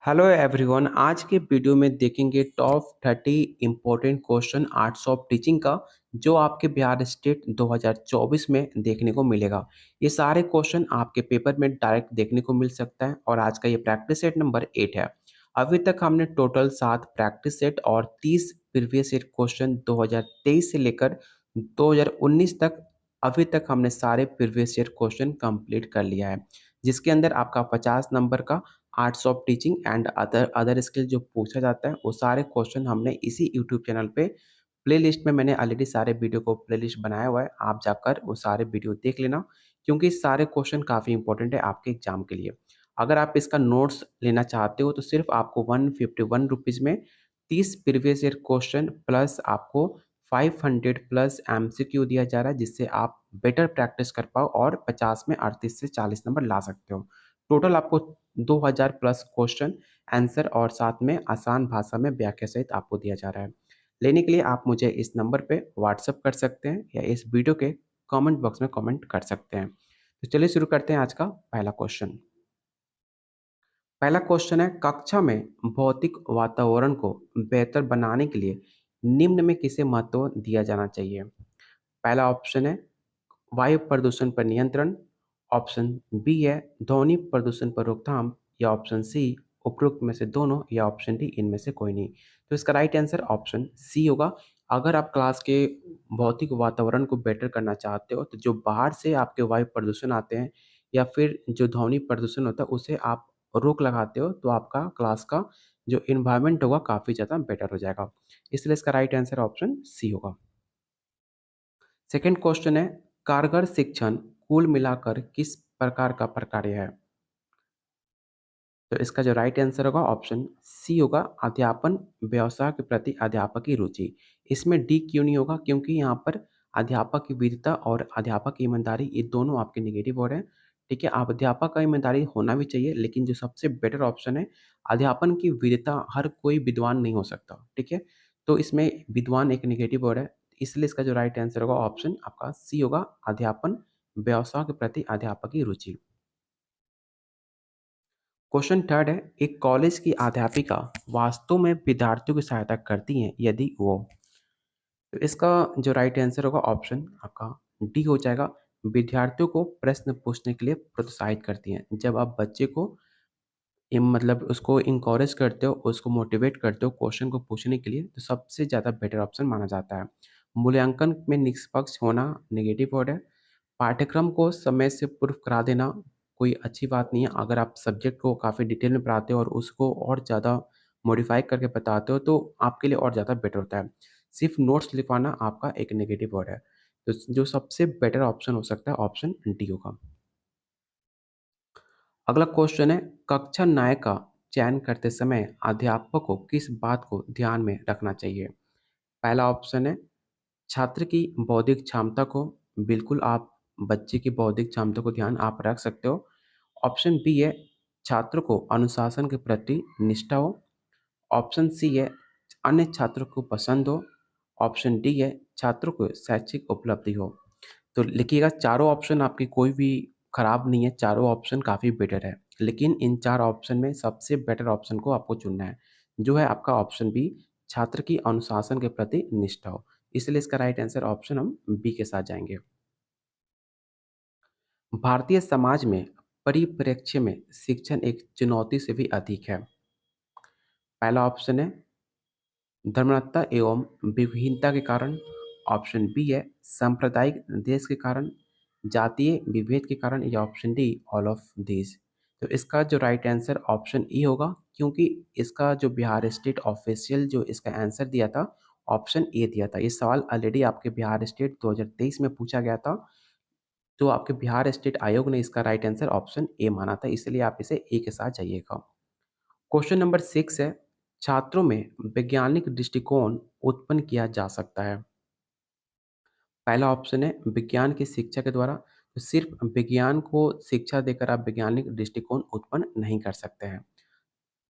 Hello everyone. आज के video में देखेंगे top 30 important question arts of teaching का जो आपके बिहार स्टेट 2024 में देखने को मिलेगा। ये सारे क्वेश्चन आपके पेपर में डायरेक्ट देखने को मिल सकता है और आज का ये प्रैक्टिस सेट नंबर 8 है। अभी तक हमने टोटल 7 प्रैक्टिस सेट और 30 प्रीवियस ईयर क्वेश्चन 2023 से लेकर 2019 तक अभी तक हमने सारे प्रीवियस ईयर क्वेश्चन कंप्लीट कर लिया है, जिसके अंदर आपका 50 नंबर का arts of teaching and other other skill जो पूछा जाता है वो सारे क्वेश्चन हमने इसी यूट्यूब चैनल पे प्लेलिस्ट में मैंने ऑलरेडी सारे वीडियो को प्लेलिस्ट बनाया हुआ है। आप जाकर वो सारे वीडियो देख लेना, क्योंकि सारे क्वेश्चन काफ़ी इंपॉर्टेंट है आपके एग्जाम के लिए। अगर आप इसका नोट्स लेना चाहते हो तो सिर्फ आपको 151 रुपीज़ में 30 प्रीवियस ईयर क्वेश्चन प्लस आपको 500 प्लस एमसीक्यू दिया जा रहा है, जिससे आप बेटर प्रैक्टिस कर पाओ और 50 में 38 से 40 नंबर ला सकते हो। टोटल आपको 2000 प्लस क्वेश्चन आंसर और साथ में आसान भाषा में व्याख्या सहित आपको दिया जा रहा है। लेने के लिए आप मुझे इस नंबर पे व्हाट्सएप कर सकते हैं या इस वीडियो के कमेंट बॉक्स में कमेंट कर सकते हैं। तो चलिए शुरू करते हैं आज का पहला क्वेश्चन। पहला क्वेश्चन है, कक्षा में भौतिक वातावरण को बेहतर बनाने के लिए निम्न में किसे महत्व दिया जाना चाहिए? पहला ऑप्शन है वायु प्रदूषण पर नियंत्रण, ऑप्शन बी है ध्वनि प्रदूषण पर रोकथाम, या ऑप्शन सी उपरोक्त में से दोनों, या ऑप्शन डी इनमें से कोई नहीं। तो इसका राइट आंसर ऑप्शन सी होगा। अगर आप क्लास के भौतिक वातावरण को बेटर करना चाहते हो तो जो बाहर से आपके वायु प्रदूषण आते हैं या फिर जो ध्वनि प्रदूषण होता है उसे आप रोक लगाते हो तो आपका क्लास का जो इन्वायरमेंट होगा काफ़ी ज़्यादा बेटर हो जाएगा। इसलिए इसका राइट आंसर ऑप्शन सी होगा। सेकंड क्वेश्चन है, कारगर शिक्षण कुल मिलाकर किस प्रकार का प्रक्रिया है? तो इसका जो राइट आंसर होगा ऑप्शन सी होगा, अध्यापन व्यवसाय के प्रति अध्यापक की रुचि। इसमें डी क्यों नहीं होगा? क्योंकि यहाँ पर अध्यापक की वीरता और अध्यापक की ईमानदारी ये दोनों आपके नेगेटिव वर्ड हैं। ठीक है, आप अध्यापक का ईमानदारी होना भी चाहिए, लेकिन जो सबसे बेटर ऑप्शन है अध्यापन की वीरता, हर कोई विद्वान नहीं हो सकता। ठीक है, तो इसमें विद्वान एक नेगेटिव वर्ड है, इसलिए इसका जो राइट आंसर होगा ऑप्शन आपका सी होगा, अध्यापन व्यवसाय के प्रति अध्यापक की रुचि। क्वेश्चन थर्ड है, एक कॉलेज की अध्यापिका वास्तव में विद्यार्थियों की सहायता करती हैं? यदि वो, तो इसका जो राइट आंसर होगा ऑप्शन आपका डी हो जाएगा, विद्यार्थियों को प्रश्न पूछने के लिए प्रोत्साहित करती हैं। जब आप बच्चे को मतलब उसको इंकरेज करते हो, उसको मोटिवेट करते हो क्वेश्चन को पूछने के लिए, तो सबसे ज़्यादा बेटर ऑप्शन माना जाता है। मूल्यांकन में निष्पक्ष होना नेगेटिव वर्ड है। पाठ्यक्रम को समय से पूर्व करा देना कोई अच्छी बात नहीं है। अगर आप सब्जेक्ट को काफ़ी डिटेल में पढ़ाते हो और उसको और ज़्यादा मॉडिफाई करके बताते हो तो आपके लिए और ज़्यादा बेटर होता है। सिर्फ नोट्स लिखवाना आपका एक नेगेटिव वर्ड है। तो जो सबसे बेटर ऑप्शन हो सकता है ऑप्शन डी होगा। अगला क्वेश्चन है, कक्षा नायक का चयन करते समय अध्यापक को किस बात को ध्यान में रखना चाहिए? पहला ऑप्शन है छात्र की बौद्धिक क्षमता को, बिल्कुल आप बच्चे की बौद्धिक क्षमता को ध्यान आप रख सकते हो। ऑप्शन बी है छात्र को अनुशासन के प्रति निष्ठा हो। ऑप्शन सी है अन्य छात्रों को पसंद हो। ऑप्शन डी है छात्रों को शैक्षिक उपलब्धि हो। तो लिखिएगा, चारों ऑप्शन आपकी कोई भी खराब नहीं है, चारों ऑप्शन काफ़ी बेटर है, लेकिन इन 4 ऑप्शन में सबसे बेटर ऑप्शन को आपको चुनना है, जो है आपका ऑप्शन बी, छात्र की अनुशासन के प्रति निष्ठा हो। इसलिए इसका राइट आंसर ऑप्शन हम बी के साथ जाएँगे। भारतीय समाज में परिप्रेक्ष्य में शिक्षण एक चुनौती से भी अधिक है। पहला ऑप्शन है धर्मात्मकता एवं विभिन्नता के कारण। ऑप्शन बी है सांप्रदायिक देश के कारण, जातीय विभेद के कारण, या option D all of this. तो इसका जो राइट आंसर ऑप्शन ई होगा, क्योंकि इसका जो बिहार स्टेट ऑफिशियल जो इसका आंसर दिया था ऑप्शन ए दिया था। ये सवाल ऑलरेडी आपके बिहार स्टेट 2023 में पूछा गया था, तो आपके बिहार स्टेट आयोग ने इसका राइट आंसर ऑप्शन ए माना था, इसलिए आप इसे ए के साथ जाइएगा। क्वेश्चन नंबर 6 है, छात्रों में वैज्ञानिक दृष्टिकोण उत्पन्न किया जा सकता है? पहला ऑप्शन है विज्ञान की शिक्षा के द्वारा। तो सिर्फ विज्ञान को शिक्षा देकर आप वैज्ञानिक दृष्टिकोण उत्पन्न नहीं कर सकते हैं।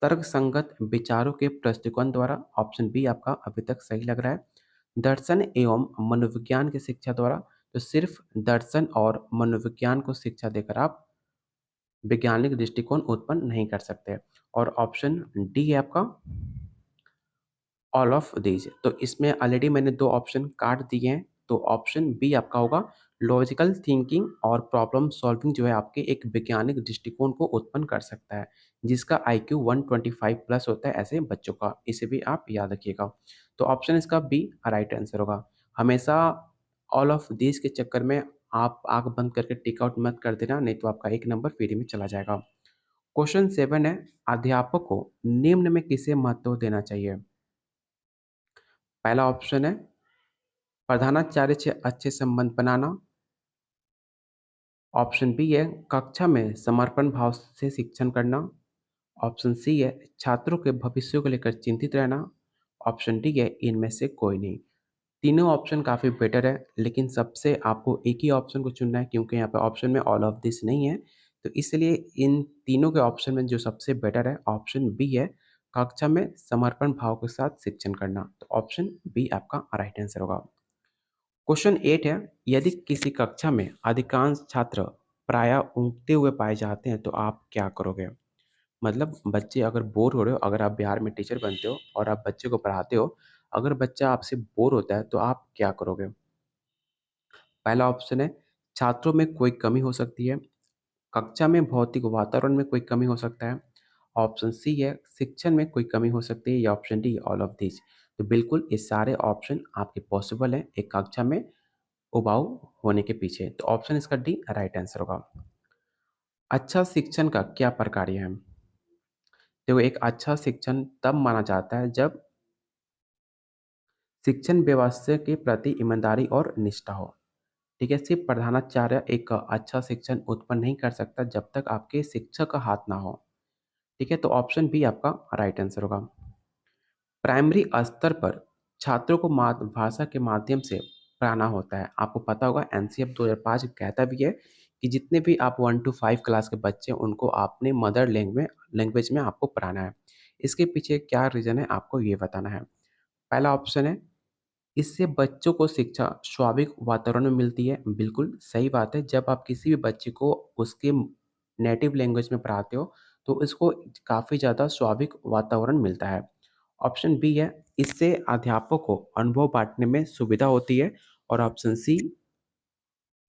तर्क संगत विचारों के प्रस्तुतिकरण द्वारा। ऑप्शन बी आपका अभी तक सही लग रहा है। दर्शन एवं मनोविज्ञान की शिक्षा द्वारा। तो सिर्फ दर्शन और मनोविज्ञान को शिक्षा देकर आप वैज्ञानिक दृष्टिकोण उत्पन्न नहीं कर सकते। और ऑप्शन डी है आपका ऑल ऑफ दीज। तो इसमें ऑलरेडी मैंने 2 ऑप्शन काट दिए हैं, तो ऑप्शन बी आपका होगा लॉजिकल थिंकिंग और प्रॉब्लम सॉल्विंग जो है आपके एक वैज्ञानिक दृष्टिकोण को उत्पन्न कर सकता है, जिसका आईक्यू 125 प्लस होता है ऐसे बच्चों का, इसे भी आप याद रखिएगा। तो ऑप्शन इसका बी राइट आंसर होगा। हमेशा ऑल ऑफ दीज के चक्कर में आप आँख बंद करके टिक आउट मत कर देना, नहीं तो आपका 1 नंबर फ्री में चला जाएगा। क्वेश्चन 7 है, अध्यापक को निम्न में किसे महत्व देना चाहिए? पहला ऑप्शन है प्रधानाचार्य से अच्छे संबंध बनाना। ऑप्शन बी है कक्षा में समर्पण भाव से शिक्षण करना। ऑप्शन सी है छात्रों के भविष्य को लेकर चिंतित रहना। ऑप्शन डी है इनमें से कोई नहीं। तीनों ऑप्शन काफ़ी बेटर है, लेकिन सबसे आपको एक ही ऑप्शन को चुनना है, क्योंकि यहाँ पे ऑप्शन में ऑल ऑफ दिस नहीं है। तो इसलिए इन तीनों के ऑप्शन में जो सबसे बेटर है ऑप्शन बी है, कक्षा में समर्पण भाव के साथ शिक्षण करना। तो ऑप्शन बी आपका राइट आंसर होगा। क्वेश्चन 8 है, यदि किसी कक्षा में अधिकांश छात्र प्रायः ऊँघते हुए पाए जाते हैं तो आप क्या करोगे? मतलब बच्चे अगर बोर हो रहे हो, अगर आप बिहार में टीचर बनते हो और आप बच्चे को पढ़ाते हो, अगर बच्चा आपसे बोर होता है तो आप क्या करोगे? पहला ऑप्शन है छात्रों में कोई कमी हो सकती है, कक्षा में भौतिक वातावरण में कोई कमी हो सकता है, ऑप्शन सी है शिक्षण में कोई कमी हो सकती है, या option D all of this. तो बिल्कुल ये सारे ऑप्शन आपके पॉसिबल हैं एक कक्षा में उबाऊ होने के पीछे। तो ऑप्शन इसका डी राइट आंसर होगा। अच्छा शिक्षण का क्या प्रक्रिया है? देखो, एक अच्छा शिक्षण तब माना जाता है जब शिक्षण व्यवस्था के प्रति ईमानदारी और निष्ठा हो। ठीक है, सिर्फ प्रधानाचार्य एक अच्छा शिक्षण उत्पन्न नहीं कर सकता जब तक आपके शिक्षक का हाथ ना हो। ठीक है, तो ऑप्शन बी आपका राइट आंसर होगा। प्राइमरी स्तर पर छात्रों को मातृभाषा के माध्यम से पढ़ाना होता है। आपको पता होगा एनसीएफ 2005 कहता भी है कि जितने भी आप 1 टू 5 क्लास के बच्चे हैं उनको अपने मदर लैंग्वेज में आपको पढ़ाना है। इसके पीछे क्या रीज़न है आपको ये बताना है। पहला ऑप्शन है इससे बच्चों को शिक्षा स्वाभाविक वातावरण में मिलती है। बिल्कुल सही बात है, जब आप किसी भी बच्चे को उसके नेटिव लैंग्वेज में पढ़ाते हो तो इसको काफ़ी ज़्यादा स्वाभाविक वातावरण मिलता है। ऑप्शन बी है इससे अध्यापक को अनुभव बाँटने में सुविधा होती है। और ऑप्शन सी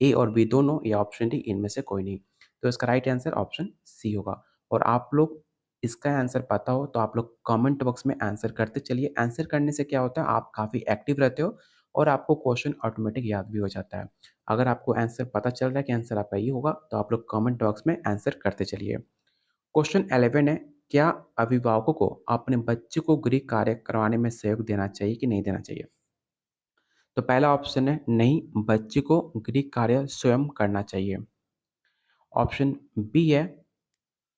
ए और बी दोनों, या ऑप्शन डी इनमें से कोई नहीं। तो इसका राइट आंसर ऑप्शन सी होगा। और आप लोग इसका आंसर पता हो तो आप लोग कमेंट बॉक्स में आंसर करते चलिए। आंसर करने से क्या होता है, आप काफ़ी एक्टिव रहते हो और आपको क्वेश्चन ऑटोमेटिक याद भी हो जाता है। अगर आपको आंसर पता चल रहा है कि आंसर आपका ये होगा तो आप लोग कमेंट बॉक्स में आंसर करते चलिए। क्वेश्चन 11 है, क्या अभिभावकों को अपने बच्चे को गृह कार्य करवाने में सहयोग देना चाहिए कि नहीं देना चाहिए? तो पहला ऑप्शन है नहीं, बच्चे को गृह कार्य स्वयं करना चाहिए। ऑप्शन बी है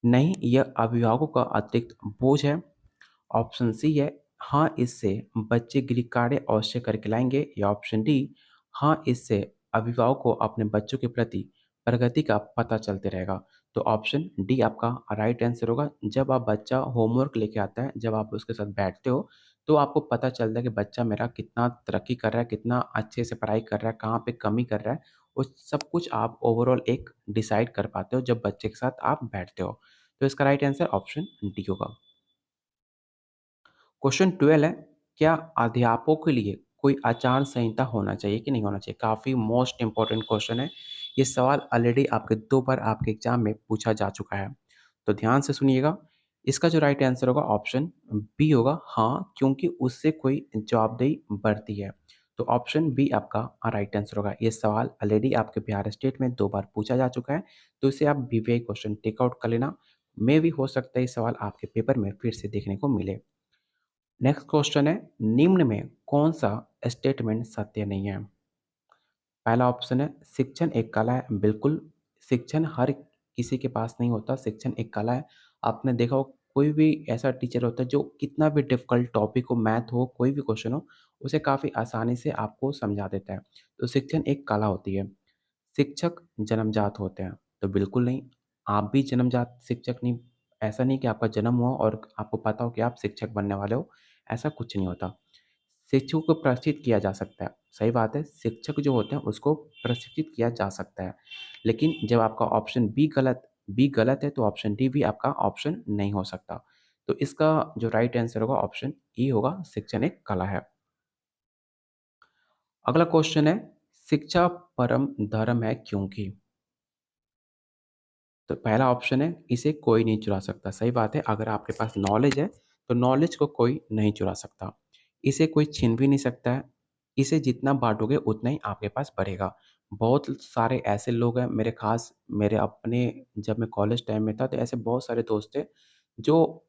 नहीं, यह अभिभावकों का अतिरिक्त बोझ है। ऑप्शन सी है हाँ, इससे बच्चे गृह कार्य अवश्य करके लाएंगे, या ऑप्शन डी हाँ, इससे अभिभावक को अपने बच्चों के प्रति प्रगति का पता चलते रहेगा। तो ऑप्शन डी आपका राइट आंसर होगा। जब आप बच्चा होमवर्क लेके आता है, जब आप उसके साथ बैठते हो तो आपको पता चलता है कि बच्चा मेरा कितना तरक्की कर रहा है, कितना अच्छे से पढ़ाई कर रहा है, कहाँ पे कमी कर रहा है। उस सब कुछ आप ओवरऑल एक डिसाइड कर पाते हो जब बच्चे के साथ आप बैठते हो। तो इसका राइट आंसर ऑप्शन डी होगा। क्वेश्चन 12 है, क्या अध्यापकों के लिए कोई आचार संहिता होना चाहिए कि नहीं होना चाहिए? काफ़ी मोस्ट इम्पोर्टेंट क्वेश्चन है। ये सवाल ऑलरेडी आपके 2 बार आपके एग्जाम में पूछा जा चुका है। तो ध्यान से सुनिएगा। इसका जो राइट आंसर होगा ऑप्शन बी होगा, हाँ, क्योंकि उससे कोई जवाबदेही बढ़ती है। तो ऑप्शन बी आपका राइट आंसर होगा। ये सवाल ऑलरेडी आपके बिहार स्टेट में 2 बार पूछा जा चुका है, तो इसे आप वीवीआई क्वेश्चन टेक आउट कर लेना। मे भी हो सकता है ये सवाल आपके पेपर में फिर से देखने को मिले। नेक्स्ट क्वेश्चन है, निम्न में कौन सा स्टेटमेंट सत्य नहीं है? पहला ऑप्शन है शिक्षण एक कला है। बिल्कुल, शिक्षण हर किसी के पास नहीं होता, शिक्षण एक कला है। आपने देखा हो कोई भी ऐसा टीचर होता है जो कितना भी डिफ़िकल्ट टॉपिक हो, मैथ हो, कोई भी क्वेश्चन हो, उसे काफ़ी आसानी से आपको समझा देता है। तो शिक्षण एक कला होती है। शिक्षक जन्मजात होते हैं, तो बिल्कुल नहीं, आप भी जन्मजात शिक्षक नहीं। ऐसा नहीं कि आपका जन्म हुआ और आपको पता हो कि आप शिक्षक बनने वाले हो, ऐसा कुछ नहीं होता। शिक्षकों को प्रशिक्षित किया जा सकता है, सही बात है, शिक्षक जो होते हैं उसको प्रशिक्षित किया जा सकता है। लेकिन जब आपका ऑप्शन बी गलत बी गलत है तो ऑप्शन डी भी आपका ऑप्शन नहीं हो सकता। तो इसका जो राइट आंसर होगा ऑप्शन ई होगा, शिक्षण एक कला है। अगला क्वेश्चन है, शिक्षा परम धर्म है क्योंकि? तो पहला ऑप्शन है, इसे कोई नहीं चुरा सकता। सही बात है, अगर आपके पास नॉलेज है, तो नॉलेज को कोई नहीं चुरा सकता। इसे कोई छीन भी नहीं सकता है। इसे जितना बाँटोगे उतना ही आपके पास बढ़ेगा। बहुत सारे ऐसे लोग हैं, मेरे अपने जब मैं कॉलेज टाइम में था, तो ऐसे बहुत सारे दोस्त थे, जो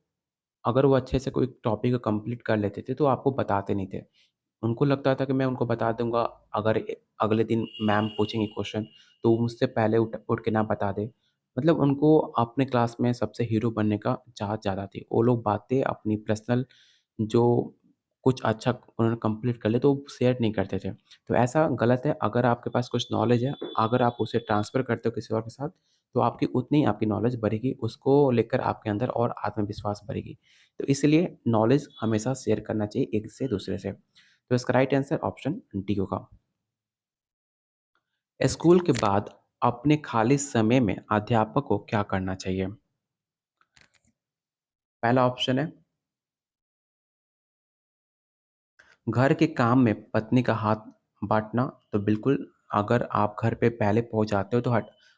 अगर वो अच्छे से कोई टॉपिक को कंप्लीट कर लेते थे, तो आपको बताते नहीं थे। उनको लगता था कि मैं उनको बता दूँगा, अगर अगले दिन मैम पूछेंगी क्वेश्चन, तो वो मुझसे पहले उठ उठ के ना बता दें। मतलब उनको अपने क्लास में सबसे हीरो बनने का चाहत ज़्यादा थी। वो लोग बातें अपनी पर्सनल जो कुछ अच्छा उन्होंने कंप्लीट कर लिया, तो वो शेयर नहीं करते थे। तो ऐसा गलत है, अगर आपके पास कुछ नॉलेज है, अगर आप उसे ट्रांसफ़र करते हो किसी और के साथ, तो आपकी उतनी ही आपकी नॉलेज बढ़ेगी, उसको लेकर आपके अंदर और आत्मविश्वास बढ़ेगी। तो इसलिए नॉलेज हमेशा शेयर करना चाहिए एक से दूसरे से। तो इसका राइट आंसर ऑप्शन डी होगा। स्कूल के बाद अपने खाली समय में अध्यापक को क्या करना चाहिए? पहला ऑप्शन है, घर के काम में पत्नी का हाथ बाँटना। तो बिल्कुल, अगर आप घर पे पहले पहुँच जाते हो, तो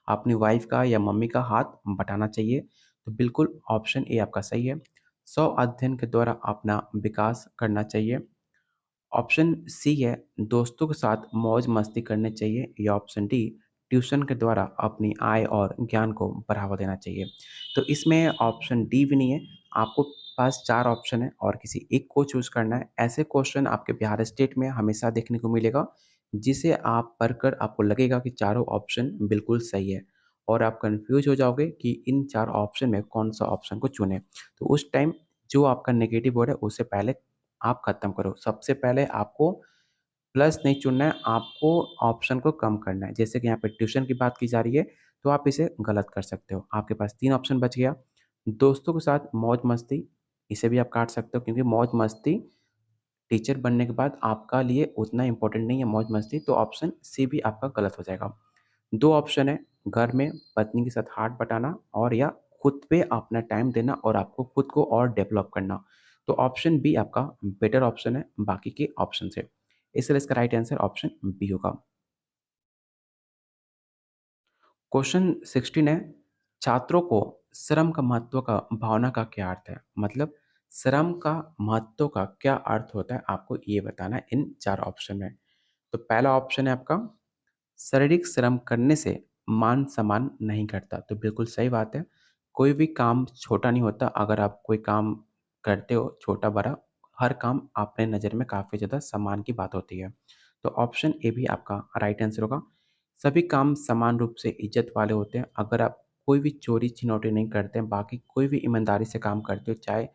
अपनी वाइफ़ का या मम्मी का हाथ बटाना चाहिए। तो बिल्कुल ऑप्शन ए आपका सही है। स्व अध्ययन के द्वारा अपना विकास करना चाहिए। ऑप्शन सी है, दोस्तों के साथ मौज-मस्ती करनी चाहिए, या ऑप्शन डी, ट्यूशन के द्वारा अपनी आय और ज्ञान को बढ़ावा देना चाहिए। तो इसमें ऑप्शन डी भी नहीं है, आपको पास 4 ऑप्शन है और किसी एक को चूज़ करना है। ऐसे क्वेश्चन आपके बिहार स्टेट में हमेशा देखने को मिलेगा, जिसे आप पढ़कर आपको लगेगा कि चारों ऑप्शन बिल्कुल सही है और आप कन्फ्यूज़ हो जाओगे कि इन 4 ऑप्शन में कौन-सा ऑप्शन को चुनें। तो उस टाइम जो आपका नेगेटिव वर्ड है, उसे पहले आप ख़त्म करो। सबसे पहले आपको प्लस नहीं चुनना है, आपको ऑप्शन को कम करना है। जैसे कि यहाँ पे ट्यूशन की बात की जा रही है, तो आप इसे गलत कर सकते हो। आपके पास 3 ऑप्शन बच गया। दोस्तों के साथ मौज-मस्ती, इसे भी आप काट सकते हो, क्योंकि मौज-मस्ती टीचर बनने के बाद आपका लिए उतना इम्पोर्टेंट नहीं है मौज-मस्ती, तो ऑप्शन सी भी आपका गलत हो जाएगा। 2 ऑप्शन है, घर में पत्नी के साथ हाथ बटाना और या खुद पे अपना टाइम देना और आपको खुद को और डेवलप करना। तो ऑप्शन बी आपका बेटर ऑप्शन है बाकी के ऑप्शन से। इसलिए इसका राइट आंसर ऑप्शन बी होगा। क्वेश्चन 16 है, छात्रों को श्रम का महत्व का भावना का क्या अर्थ है? मतलब श्रम का महत्व का क्या अर्थ होता है, आपको ये बताना है इन 4 ऑप्शन में। तो पहला ऑप्शन है आपका, शारीरिक श्रम करने से मान-सम्मान नहीं घटता। तो बिल्कुल सही बात है। कोई भी काम छोटा नहीं होता, अगर आप कोई काम करते हो छोटा-बड़ा, हर काम अपने नज़र में काफ़ी ज़्यादा सम्मान की बात होती है। तो ऑप्शन ए भी आपका राइट आंसर होगा। सभी काम समान रूप से इज़्ज़त वाले होते हैं। अगर आप कोई भी चोरी-छिनौती नहीं करते हैं, बाकी कोई भी ईमानदारी से काम करते हो, चाहे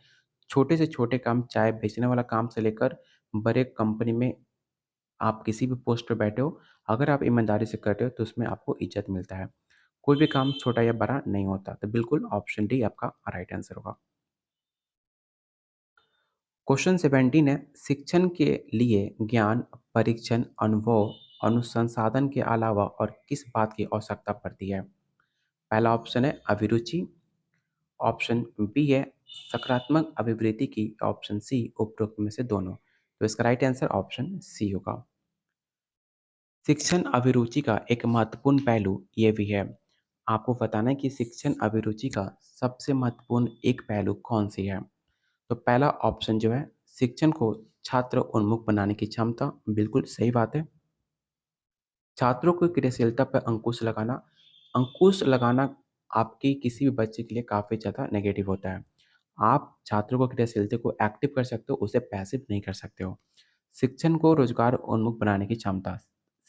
छोटे से छोटे काम, चाहे बेचने वाला काम से लेकर बड़े कंपनी में आप किसी भी पोस्ट पे बैठे हो, अगर आप ईमानदारी से करते हो तो उसमें आपको इज़्ज़त मिलता है। कोई भी काम छोटा या बड़ा नहीं होता, तो बिल्कुल ऑप्शन डी आपका राइट आंसर होगा। क्वेश्चन 17 है, शिक्षण के लिए ज्ञान, परीक्षण, अनुभव, अनुसंधान के अलावा और किस बात की आवश्यकता पड़ती है? पहला ऑप्शन है अभिरुचि, ऑप्शन बी है सकारात्मक अभिवृत्ति की, ऑप्शन सी उपरोक्त में से दोनों। तो इसका राइट आंसर ऑप्शन सी होगा। शिक्षण अभिरुचि का एक महत्वपूर्ण पहलू ये भी है। आपको बताना है कि शिक्षण अभिरुचि का सबसे महत्वपूर्ण एक पहलू कौन-सी है? तो पहला ऑप्शन जो है, शिक्षण को छात्र उन्मुख बनाने की क्षमता, बिल्कुल सही बात है। छात्रों को क्रियाशीलता पर अंकुश लगाना आपकी किसी भी बच्चे के लिए काफ़ी ज़्यादा नेगेटिव होता है। आप छात्रों को क्रियाशीलता को एक्टिव कर सकते हो, उसे पैसिव नहीं कर सकते हो। शिक्षण को रोज़गार उन्मुख बनाने की क्षमता।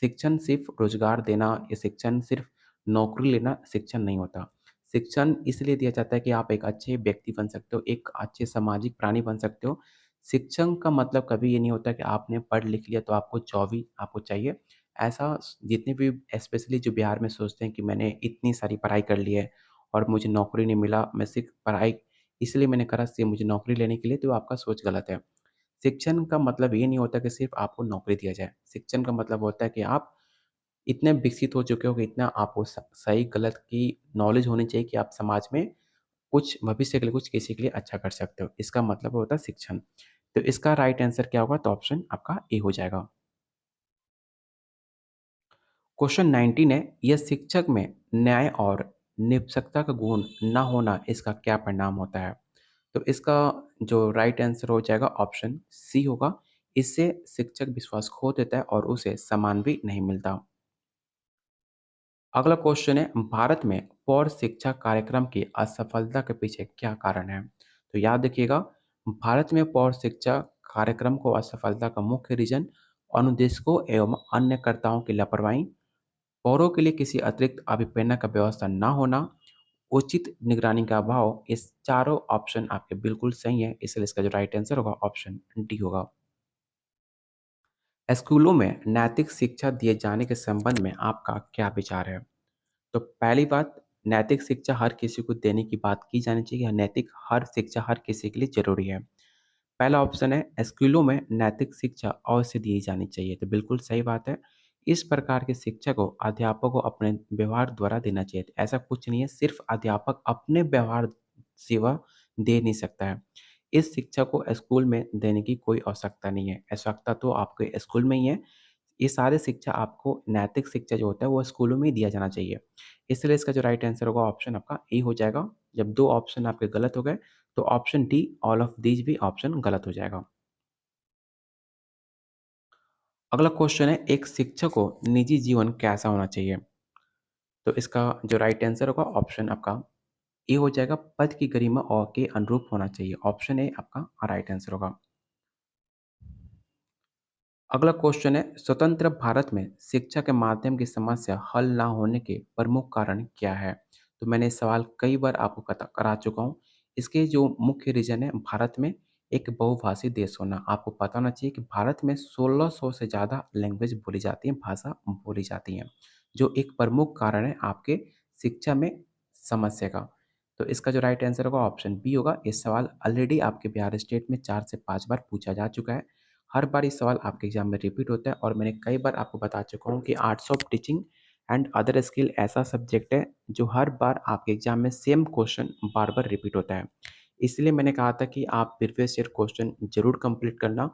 शिक्षण सिर्फ़ रोज़गार देना या शिक्षण सिर्फ़ नौकरी लेना शिक्षण नहीं होता। शिक्षण इसलिए दिया जाता है कि आप एक अच्छे व्यक्ति बन सकते हो, एक अच्छे सामाजिक प्राणी बन सकते हो। शिक्षण का मतलब कभी ये नहीं होता कि आपने पढ़ लिख लिया तो आपको जॉब ही आपको चाहिए। ऐसा जितने भी स्पेशली जो बिहार में सोचते हैं कि मैंने इतनी सारी पढ़ाई कर ली है और मुझे नौकरी नहीं मिला, मैं सिर्फ़ पढ़ाई इसलिए मैंने करा सी मुझे नौकरी लेने के लिए, तो आपका सोच गलत है। शिक्षण का मतलब ये नहीं होता कि सिर्फ़ आपको नौकरी दिया जाए। शिक्षण का मतलब होता है कि आप इतने विकसित हो चुके हो कि इतना आपको सही गलत की नॉलेज होनी चाहिए कि आप समाज में कुछ भविष्य के लिए कुछ किसी के लिए अच्छा कर सकते हो। इसका मतलब होता है शिक्षण। तो इसका राइट आंसर क्या होगा? तो ऑप्शन आपका ए हो जाएगा। क्वेश्चन 19 है, यह शिक्षक में न्याय और निष्पक्षता का गुण ना होना इसका क्या परिणाम होता है? तो इसका जो राइट आंसर हो जाएगा ऑप्शन सी होगा। इससे शिक्षक विश्वास खो देता है और उसे सम्मान भी नहीं मिलता। अगला क्वेश्चन है, भारत में पौर शिक्षा कार्यक्रम की असफलता के पीछे क्या कारण है? तो याद रखिएगा, भारत में पौर शिक्षा कार्यक्रम को असफलता का मुख्य रीजन अनुदेशकों एवं अन्य कर्ताओं की लापरवाही, पौरों के लिए किसी अतिरिक्त अभिप्रेरणा का व्यवस्था न होना, उचित निगरानी का अभाव, इस चारों ऑप्शन आपके बिल्कुल सही है, इसलिए इसका जो राइट आंसर होगा ऑप्शन डी होगा। स्कूलों में नैतिक शिक्षा दिए जाने के संबंध में आपका क्या विचार है? तो पहली बात, नैतिक शिक्षा हर किसी को देने की बात की जानी चाहिए। नैतिक हर शिक्षा हर किसी के लिए ज़रूरी है। पहला ऑप्शन है, स्कूलों में नैतिक शिक्षा अवश्य दी जानी चाहिए। तो बिल्कुल सही बात है। इस प्रकार की शिक्षा को अध्यापक को अपने व्यवहार द्वारा देना चाहिए। ऐसा कुछ नहीं है, सिर्फ़ अध्यापक अपने व्यवहार सिवा दे नहीं सकता है। इस शिक्षा को स्कूल में देने की कोई आवश्यकता नहीं है। आवश्यकता तो आपके स्कूल में ही है। ये सारे शिक्षा आपको नैतिक शिक्षा जो होता है वो स्कूलों में ही दिया जाना चाहिए। इसलिए इसका जो राइट आंसर होगा ऑप्शन आपका ए हो जाएगा। जब 2 ऑप्शन आपके गलत हो गए तो option D all of these भी ऑप्शन गलत हो जाएगा। अगला क्वेश्चन है, एक शिक्षक को निजी जीवन कैसा होना चाहिए? तो इसका जो राइट आंसर होगा ऑप्शन आपका ए हो जाएगा, पद की गरिमा और के अनुरूप होना चाहिए। ऑप्शन ए आपका राइट आंसर होगा। अगला क्वेश्चन है, स्वतंत्र भारत में शिक्षा के माध्यम की समस्या हल ना होने के प्रमुख कारण क्या है? तो मैंने ये सवाल कई बार आपको करा चुका हूँ। इसके जो मुख्य रीज़न है, भारत में एक बहुभाषी देश होना। आपको पता होना चाहिए कि भारत में 1600 से ज़्यादा लैंग्वेज बोली जाती हैं, भाषा बोली जाती हैं, जो एक प्रमुख कारण है आपके शिक्षा में समस्या का। तो इसका जो राइट आंसर होगा ऑप्शन बी होगा। ये सवाल ऑलरेडी आपके बिहार स्टेट में 4 से 5 बार पूछा जा चुका है। हर बार ये सवाल आपके एग्जाम में रिपीट होता है और मैंने कई बार आपको बता चुका हूँ कि arts of teaching and other skill ऐसा सब्जेक्ट है जो हर बार आपके एग्जाम में सेम क्वेश्चन बार बार रिपीट होता है। इसलिए मैंने कहा था कि आप प्रीवियस ईयर क्वेश्चन जरूर कंप्लीट करना।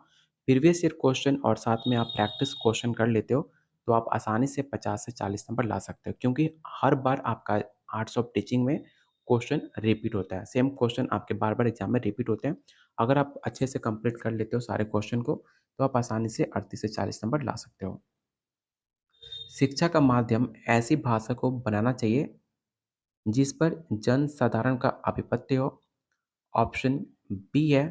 प्रीवियस ईयर क्वेश्चन और साथ में आप प्रैक्टिस क्वेश्चन कर लेते हो तो आप आसानी से 50 से 40 नंबर ला सकते हो, क्योंकि हर बार आपका आर्ट्स ऑफ टीचिंग में क्वेश्चन रिपीट होता है। सेम क्वेश्चन आपके बार बार एग्जाम में रिपीट होते हैं। अगर आप अच्छे से कंप्लीट कर लेते हो सारे क्वेश्चन को तो आप आसानी से 38 से 40 नंबर ला सकते हो। शिक्षा का माध्यम ऐसी भाषा को बनाना चाहिए जिस पर जनसाधारण का आधिपत्य हो। ऑप्शन बी है,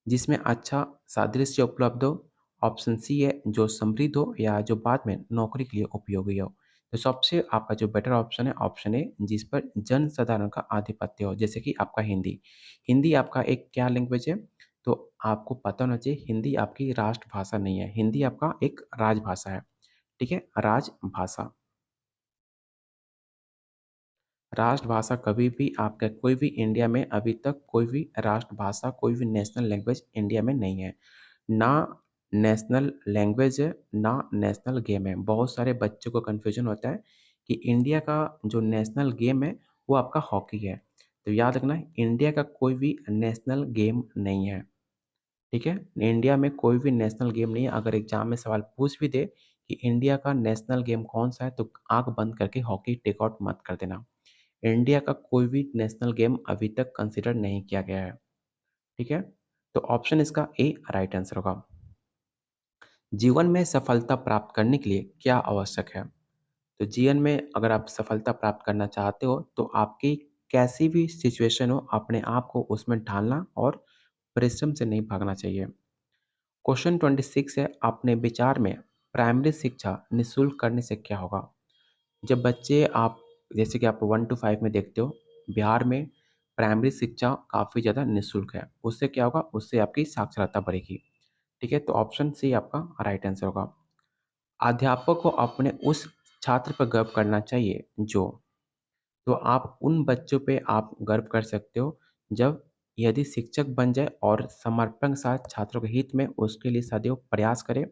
जिसमें अच्छा सादृश्य उपलब्ध हो। ऑप्शन सी है, जो समृद्ध हो या जो बाद में नौकरी के लिए उपयोगी हो। तो सबसे आपका जो बेटर ऑप्शन है ऑप्शन ए, जिस पर जनसाधारण का आधिपत्य हो, जैसे कि आपका हिंदी। हिंदी आपका एक क्या लैंग्वेज है? तो आपको पता होना चाहिए हिंदी आपकी राष्ट्रभाषा नहीं है, हिंदी आपका एक राजभाषा है। ठीक है? राजभाषा। राष्ट्रभाषा कभी भी आपका कोई भी इंडिया में अभी तक कोई भी राष्ट्रभाषा, कोई भी नेशनल लैंग्वेज इंडिया में नहीं है। ना नेशनल लैंग्वेज है, ना नेशनल गेम है। बहुत सारे बच्चों को कन्फ्यूज़न होता है कि इंडिया का जो नेशनल गेम है, वो आपका हॉकी है। तो याद रखना, इंडिया का कोई भी नेशनल गेम नहीं है। ठीक है? इंडिया में कोई भी नेशनल गेम नहीं है। अगर एग्ज़ाम में सवाल पूछ भी दे कि इंडिया का नेशनल गेम कौन-सा है, तो आँख बंद करके हॉकी टिक आउट मत कर देना। इंडिया का कोई भी नेशनल गेम अभी तक कंसीडर नहीं किया गया है। ठीक है? तो ऑप्शन इसका ए राइट आंसर होगा। जीवन में सफलता प्राप्त करने के लिए क्या आवश्यक है? तो जीवन में अगर आप सफलता प्राप्त करना चाहते हो, तो आपकी कैसी भी सिचुएशन हो, अपने आप को उसमें ढालना और परिश्रम से नहीं भागना चाहिए। क्वेश्चन 26 है, अपने विचार में प्राइमरी शिक्षा निःशुल्क करने से क्या होगा? जब बच्चे आप जैसे कि आप 1 टू 5 में देखते हो, बिहार में प्राइमरी शिक्षा काफ़ी ज़्यादा निःशुल्क है। उससे क्या होगा? उससे आपकी साक्षरता बढ़ेगी। ठीक है? तो ऑप्शन सी आपका राइट आंसर होगा। अध्यापक को अपने उस छात्र पर गर्व करना चाहिए जो, तो आप उन बच्चों पे आप गर्व कर सकते हो जब यदि शिक्षक बन जाए और समर्पण के साथ छात्रों के हित में उसके लिए सदैव प्रयास करे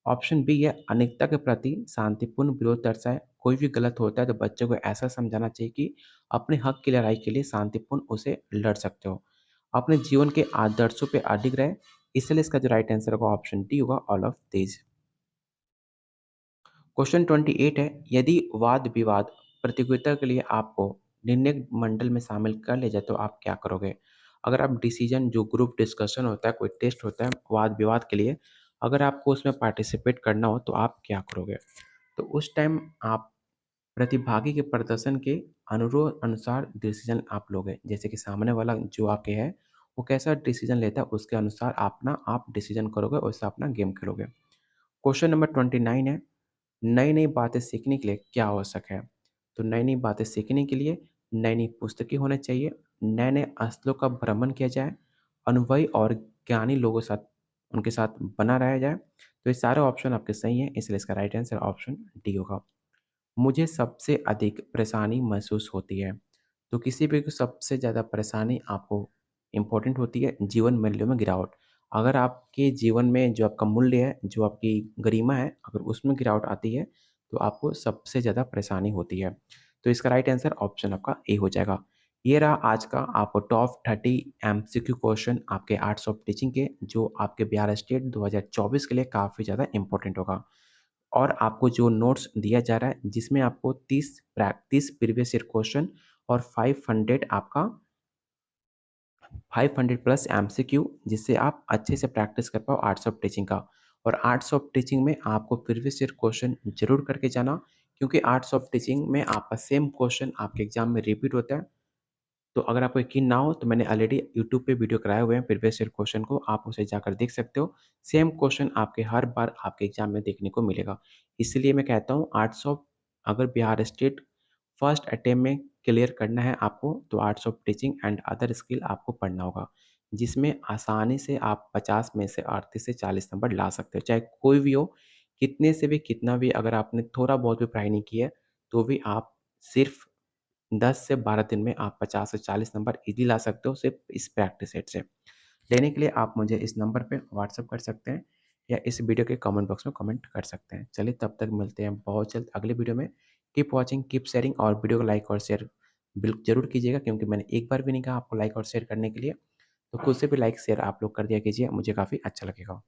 ऑप्शन बी है अनेकता के प्रति शांतिपूर्ण विरोध दर्शाए। कोई भी गलत होता है तो बच्चों को ऐसा समझाना चाहिए कि अपने हक की लड़ाई के लिए शांतिपूर्ण उसे लड़ सकते हो। अपने जीवन के आदर्शों पे अडिग रहे। इसलिए इसका जो राइट आंसर होगा ऑप्शन डी होगा ऑल ऑफ दीज। क्वेश्चन 28 है, यदि वाद विवाद प्रतियोगिता के लिए आपको निर्णय मंडल में शामिल कर लिया जाए तो आप क्या करोगे? अगर आप डिसीजन जो ग्रुप डिस्कशन होता है, कोई टेस्ट होता है वाद विवाद के लिए, अगर आपको उसमें पार्टिसिपेट करना हो तो आप क्या करोगे? तो उस टाइम आप प्रतिभागी के प्रदर्शन के अनुरोध अनुसार डिसीजन आप लोगे। जैसे कि सामने वाला जो आपके है, वो कैसा डिसीजन लेता है उसके अनुसार अपना आप डिसीजन करोगे, वैसा अपना गेम खेलोगे। क्वेश्चन नंबर 29 है, नई-नई बातें सीखने के लिए क्या आवश्यक है? तो नई-नई बातें सीखने के लिए नई-नई पुस्तकें होनी चाहिए, नए-नए स्थलों का भ्रमण किया जाए, अनुभवी और ज्ञानी लोगों के साथ उनके साथ बना रहा जाए। तो ये सारे ऑप्शन आपके सही हैं, इसलिए इसका राइट आंसर ऑप्शन डी होगा। मुझे सबसे अधिक परेशानी महसूस होती है। तो किसी भी को सबसे ज़्यादा परेशानी आपको इम्पोर्टेंट होती है जीवन मूल्यों में गिरावट। अगर आपके जीवन में जो आपका मूल्य है, जो आपकी गरिमा है, अगर उसमें गिरावट आती है, तो आपको सबसे ज़्यादा परेशानी होती है। तो इसका राइट आंसर ऑप्शन आपका ए हो जाएगा। ये रहा आज का आपको टॉप 30 एमसीक्यू क्वेश्चन आपके आर्ट्स ऑफ टीचिंग के, जो आपके बिहार स्टेट 2024 के लिए काफ़ी ज़्यादा इम्पोर्टेंट होगा। और आपको जो नोट्स दिया जा रहा है, जिसमें आपको 30 प्रीवियस ईयर क्वेश्चन और 500 प्लस एमसीक्यू, जिससे आप अच्छे से प्रैक्टिस कर पाओ आर्ट्स ऑफ टीचिंग का। और आर्ट्स ऑफ टीचिंग में आपको प्रीवियस ईयर क्वेश्चन ज़रूर करके जाना, क्योंकि आर्ट्स ऑफ टीचिंग में आपका सेम क्वेश्चन आपके एग्ज़ाम में रिपीट होता है। तो अगर आपको यकीन ना हो तो मैंने ऑलरेडी यूट्यूब पे वीडियो कराए हुए हैं प्रीवियस ईयर क्वेश्चन को, आप उसे जाकर देख सकते हो। सेम क्वेश्चन आपके हर बार आपके एग्ज़ाम में देखने को मिलेगा। इसलिए मैं कहता हूँ आर्ट्स ऑफ, अगर बिहार स्टेट फर्स्ट अटेम्प्ट में क्लियर करना है आपको, तो arts of teaching and other skill आपको पढ़ना होगा। जिसमें आसानी से आप 50 में से 38 से 40 नंबर ला सकते हो। चाहे कोई भी हो, कितने से भी कितना भी अगर आपने थोड़ा बहुत भी पढ़ाई नहीं की है, तो भी आप सिर्फ़ 10 से 12 दिन में आप 50 से 40 नंबर ईज़िली ला सकते हो सिर्फ़ इस प्रैक्टिस सेट से। लेने के लिए आप मुझे इस नंबर पे व्हाट्सएप कर सकते हैं या इस वीडियो के कमेंट बॉक्स में कमेंट कर सकते हैं। चलिए तब तक मिलते हैं बहुत जल्द अगले वीडियो में। कीप वॉचिंग, कीप शेयरिंग और वीडियो को लाइक और शेयर ज़रूर कीजिएगा, क्योंकि मैंने एक बार भी नहीं कहा आपको लाइक और शेयर करने के लिए। तो खुद से भी लाइक शेयर आप लोग कर दिया कीजिए, मुझे काफ़ी अच्छा लगेगा।